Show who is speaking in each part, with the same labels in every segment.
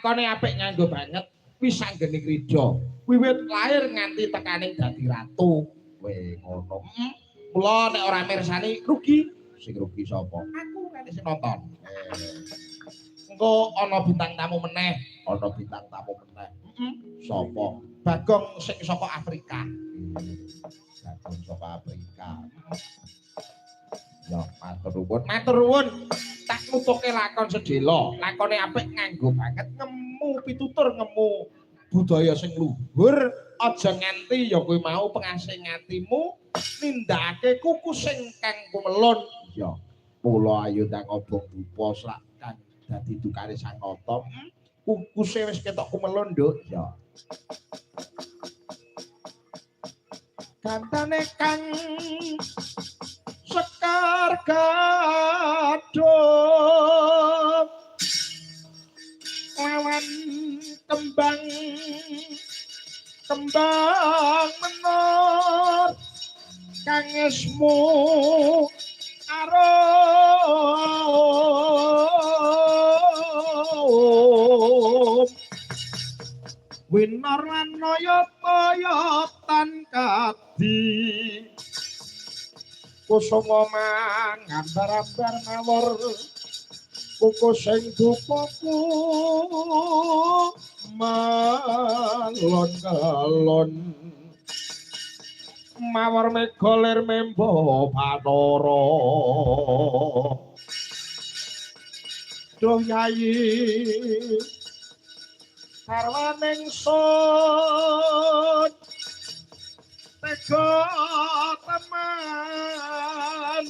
Speaker 1: lakone apik nganggo banget wis anggene krija wiwit lair nganti tekaning dadi ratu kowe ngono mula nek ora mirsani rugi sing rugi sapa aku nek sing nonton engko ana bintang tamu meneh sapa Bagong sing saka Afrika Bagong saka Afrika ya matur nuwun tak nutuke lakon sedhela lakone apik nganggo banget ngemu pitutur ngemu budaya sing luhur aja nganti ya kowe mau pengasing atimu nindakake kuku sing kang kumelon ya mula ayo ndang obong dupa sak kang dadi dukane sang nata kukuse wis ketok kumelon nduk ya kantane kang sekar gadung lawan kembang menor kangesmu arum winor lan noyotan kadi kusuma mangambar-ambar mawur kuku sing dupaku malon-kalon mawar megolir membo Bathara duh yayi sarwaning sun tega teman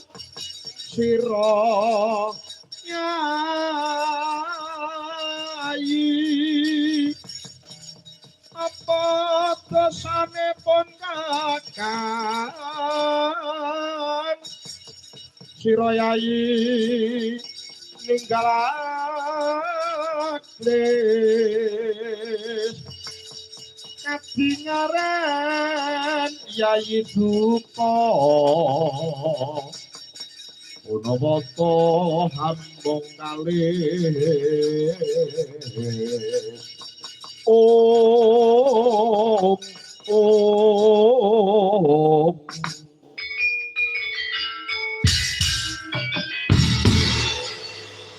Speaker 1: sira yayi apa dosane pun kakang sira yayi ninggalake kadingaren yayi duka Punawata hambung kalih Om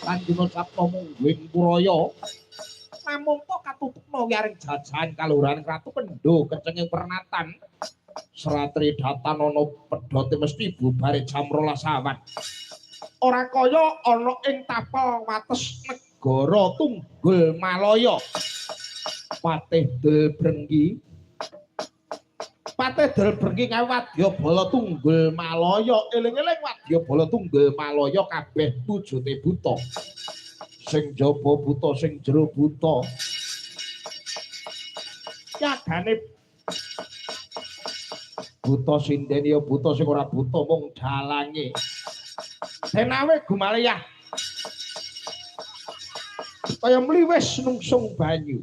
Speaker 1: Pandina Sapta mungguing Puraya namung kok katutupna wiyaring jajahan kalurahan Ratu Kendho kecenging pernatan Sratri datan ana pedhote mesti bubare jam 12 awan ora kaya ana ing tapel wates negara Tunggul Malaya Patih Delbrenggi ngawi Wadyabala Tunggul Malaya eling-eling Wadyabala Tunggul Malaya kabeh wujute buta sing jaba buta sing jero buta yagane buta sinden ya buta sing ora buta mung dalange denawe gumaliyah kaya mliwis nungsung banyu